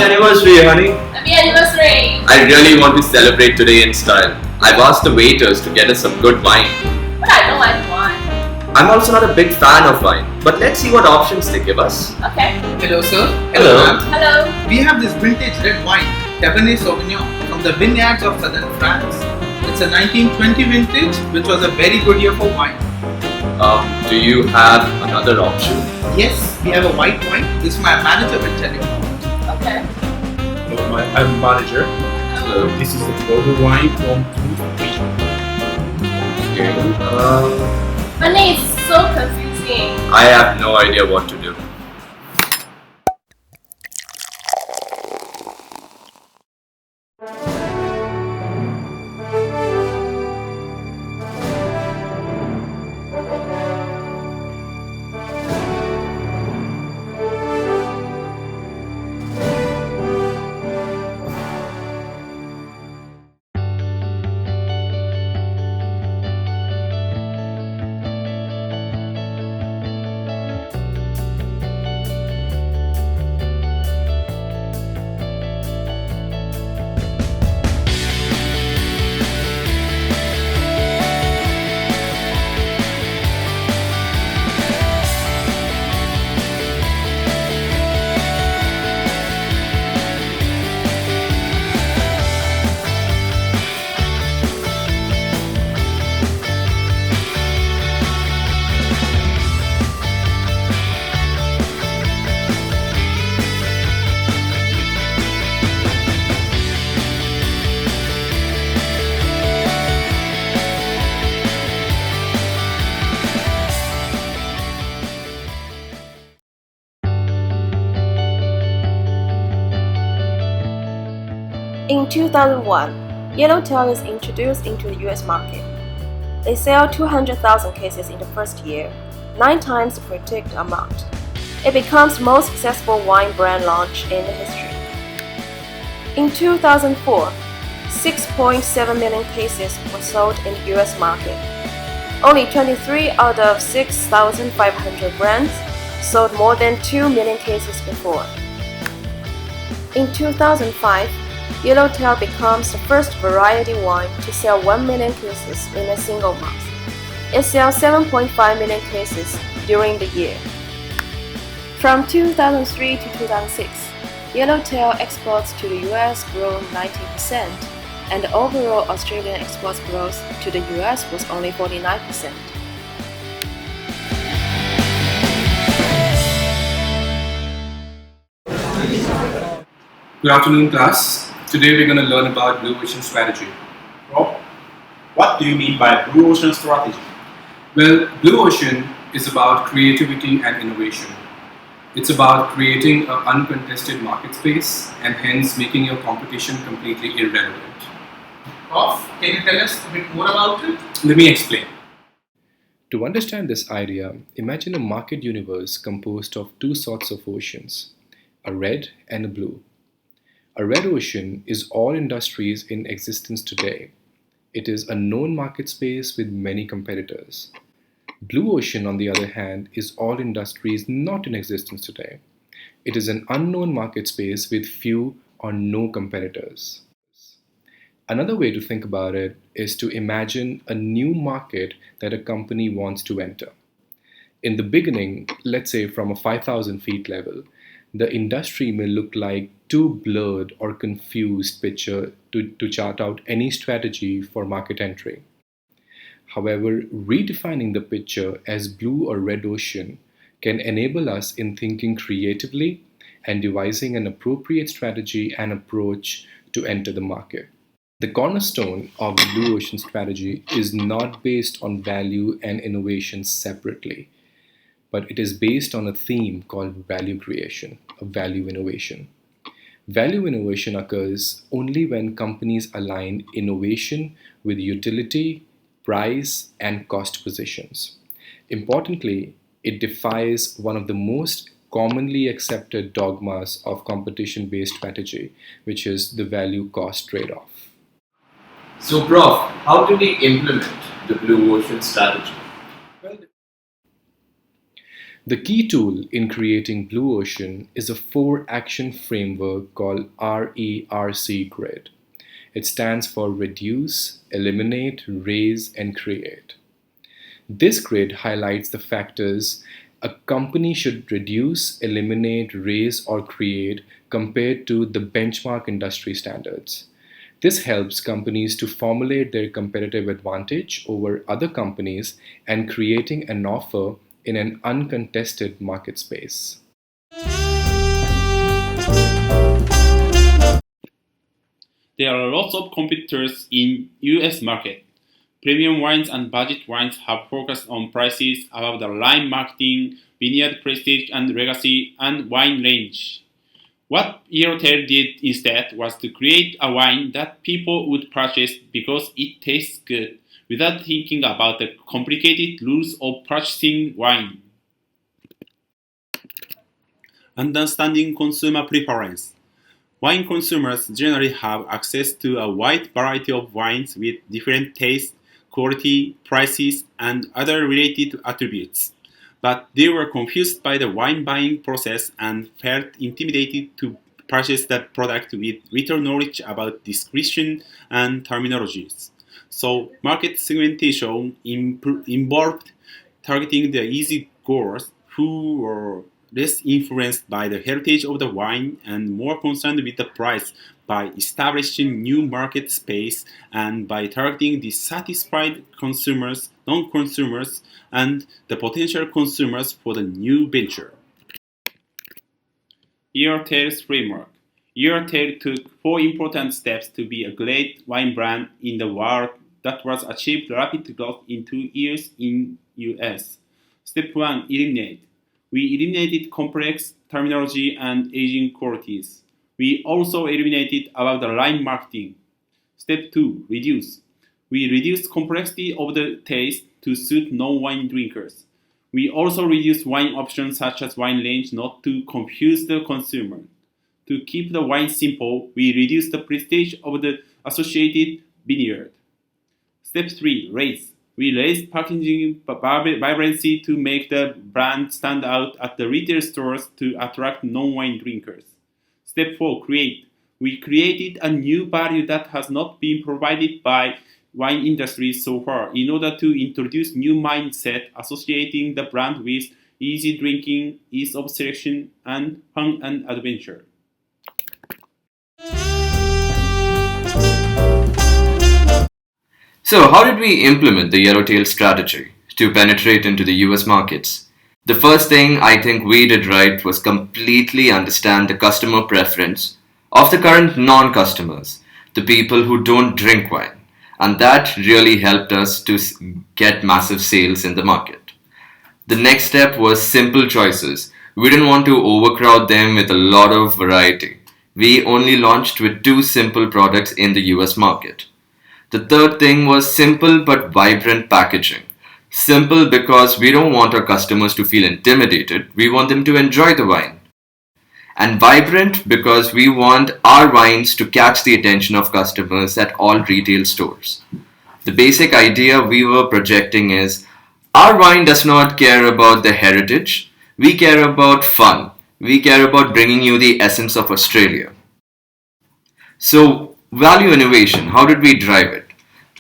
anniversary, honey. Happy anniversary! I really want to celebrate today in style. I've asked the waiters to get us some good wine. But I don't like wine. I'm also not a big fan of wine, but let's see what options they give us. Okay. Hello, sir. Hello. ma'am. Hello. We have this vintage red wine, Cabernet Sauvignon, from the vineyards of southern France. It's a 1920 vintage, which was a very good year for wine. Do you have another option? Yes, we have a white wine. This my manager will tell you about. Okay. Hello, I'm manager. Hello. This is the golden wine from Toulouse. Okay. Honey, it's so confusing. I have no idea what to do. In 2001, Yellowtail is introduced into the US market. They sell 200,000 cases in the first year, 9 times the predicted amount. It becomes the most successful wine brand launch in the history. In 2004, 6.7 million cases were sold in the US market. Only 23 out of 6,500 brands sold more than 2 million cases before. In 2005, Yellowtail becomes the first variety wine to sell 1 million cases in a single month. It sells 7.5 million cases during the year. From 2003 to 2006, Yellowtail exports to the US grew 19%, and the overall Australian exports growth to the US was only 49%. Good afternoon, class. Today we're going to learn about Blue Ocean strategy. Rob, what do you mean by Blue Ocean strategy? Well, Blue Ocean is about creativity and innovation. It's about creating an uncontested market space and hence making your competition completely irrelevant. Prof, can you tell us a bit more about it? Let me explain. To understand this idea, imagine a market universe composed of 2 sorts of oceans, a red and a blue. A red ocean is all industries in existence today. It is a known market space with many competitors. Blue ocean, on the other hand, is all industries not in existence today. It is an unknown market space with few or no competitors. Another way to think about it is to imagine a new market that a company wants to enter. In the beginning, let's say from a 5,000 feet level, the industry may look like too blurred or confused picture to chart out any strategy for market entry. However, redefining the picture as blue or red ocean can enable us in thinking creatively and devising an appropriate strategy and approach to enter the market. The cornerstone of the Blue Ocean strategy is not based on value and innovation separately, but it is based on a theme called value creation, or value innovation. Value innovation occurs only when companies align innovation with utility, price, and cost positions. Importantly, it defies one of the most commonly accepted dogmas of competition-based strategy, which is the value-cost trade-off. So, Prof, how do we implement the Blue Ocean strategy? The key tool in creating Blue Ocean is a 4-action framework called RERC Grid. It stands for Reduce, Eliminate, Raise, and Create. This grid highlights the factors a company should reduce, eliminate, raise, or create compared to the benchmark industry standards. This helps companies to formulate their competitive advantage over other companies and creating an offer in an uncontested market space. There are lots of competitors in US market. Premium wines and budget wines have focused on prices above the line marketing, vineyard prestige and legacy, and wine range. What Yellowtail did instead was to create a wine that people would purchase because it tastes good, without thinking about the complicated rules of purchasing wine. Understanding consumer preference. Wine consumers generally have access to a wide variety of wines with different tastes, quality, prices, and other related attributes. But they were confused by the wine buying process and felt intimidated to purchase that product with little knowledge about description and terminologies. So market segmentation involved targeting the easy goers who were less influenced by the heritage of the wine and more concerned with the price by establishing new market space and by targeting dissatisfied consumers, non-consumers, and the potential consumers for the new venture. Yellowtail's framework. Yellowtail took 4 important steps to be a great wine brand in the world that was achieved rapid growth in 2 years in US. Step 1. Eliminate. We eliminated complex terminology and aging qualities. We also eliminated above-the-line marketing. Step 2. Reduce. We reduced complexity of the taste to suit non-wine drinkers. We also reduced wine options such as wine range not to confuse the consumer. To keep the wine simple, we reduced the prestige of the associated vineyard. Step 3. Raise. We raised packaging vibrancy to make the brand stand out at the retail stores to attract non-wine drinkers. Step 4. Create. We created a new value that has not been provided by wine industry so far in order to introduce new mindset associating the brand with easy drinking, ease of selection, and fun and adventure. So, how did we implement the Yellowtail strategy to penetrate into the US markets? The first thing I think we did right was completely understand the customer preference of the current non-customers, the people who don't drink wine, and that really helped us to get massive sales in the market. The next step was simple choices. We didn't want to overcrowd them with a lot of variety. We only launched with 2 simple products in the US market. The third thing was simple but vibrant packaging. Simple because we don't want our customers to feel intimidated, we want them to enjoy the wine. And vibrant because we want our wines to catch the attention of customers at all retail stores. The basic idea we were projecting is, our wine does not care about the heritage, we care about fun. We care about bringing you the essence of Australia. So, value innovation, how did we drive it?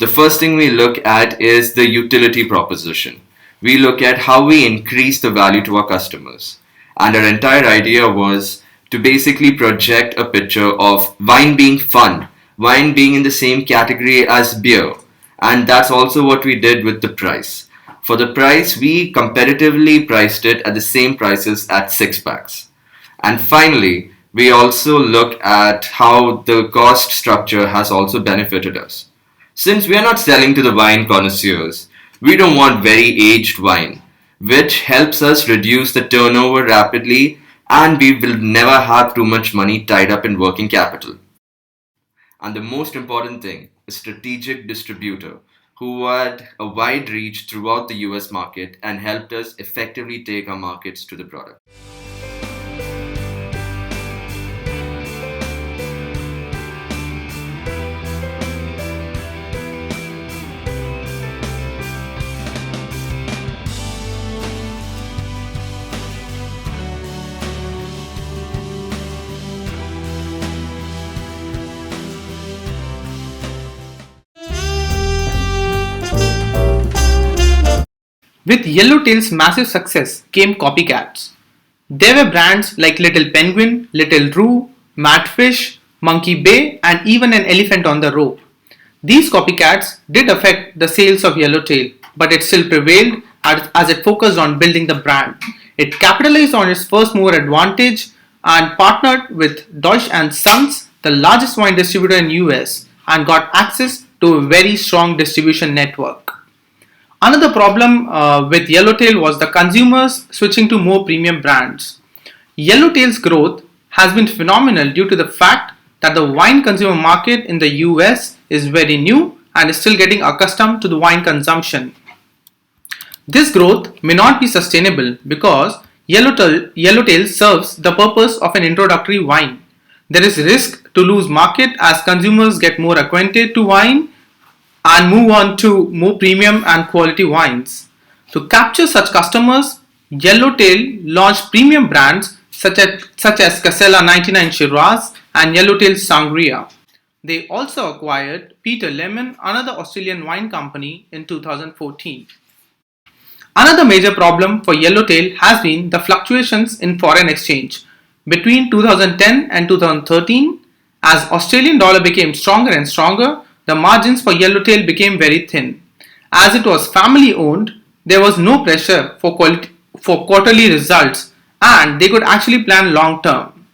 The first thing we look at is the utility proposition. We look at how we increase the value to our customers. And our entire idea was to basically project a picture of wine being fun, wine being in the same category as beer. And that's also what we did with the price. For the price, we competitively priced it at the same prices at 6-packs. And finally, we also look at how the cost structure has also benefited us. Since we are not selling to the wine connoisseurs, we don't want very aged wine, which helps us reduce the turnover rapidly, and we will never have too much money tied up in working capital. And the most important thing, a strategic distributor who had a wide reach throughout the US market and helped us effectively take our markets to the product. With Yellowtail's massive success came copycats. There were brands like Little Penguin, Little Roo, Madfish, Monkey Bay, and even an elephant on the rope. These copycats did affect the sales of Yellowtail, but it still prevailed as it focused on building the brand. It capitalized on its first mover advantage and partnered with Deutsch and Sons, the largest wine distributor in US, and got access to a very strong distribution network. Another problem with Yellowtail was the consumers switching to more premium brands. Yellowtail's growth has been phenomenal due to the fact that the wine consumer market in the US is very new and is still getting accustomed to the wine consumption. This growth may not be sustainable because Yellowtail serves the purpose of an introductory wine. There is risk to lose market as consumers get more acquainted to wine and move on to more premium and quality wines. To capture such customers, Yellowtail launched premium brands such as Casella 99 Shiraz and Yellowtail Sangria. They also acquired Peter Lemon, another Australian wine company, in 2014. Another major problem for Yellowtail has been the fluctuations in foreign exchange. Between 2010 and 2013, as Australian dollar became stronger and stronger, the margins for Yellowtail became very thin. As it was family owned, there was no pressure for quarterly results and they could actually plan long term.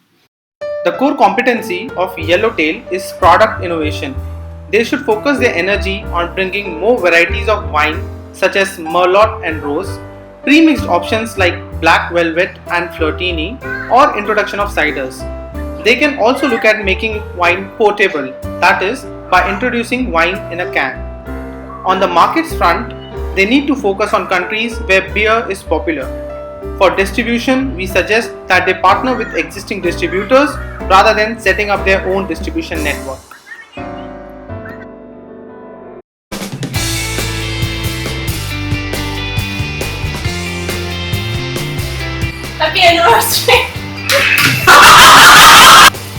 The core competency of Yellowtail is product innovation. They should focus their energy on bringing more varieties of wine such as Merlot and Rose, pre-mixed options like Black Velvet and Flirtini, or introduction of ciders. They can also look at making wine portable, that is, by introducing wine in a can. On the markets front, they need to focus on countries where beer is popular. For distribution, we suggest that they partner with existing distributors rather than setting up their own distribution network. Happy anniversary!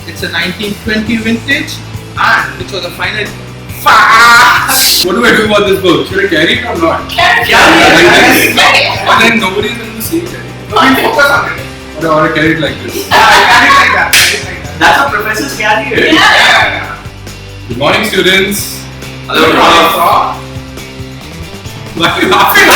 It's a 1920 vintage and which was a final. What do I do about this book? Should I carry it or not? Carry it. it! But then nobody's going to see it. Focus on it. Or I carry it like this. Carry it like that. That's how professors carry it. Yeah. Good morning, students. Hello, Prof. Why are you laughing?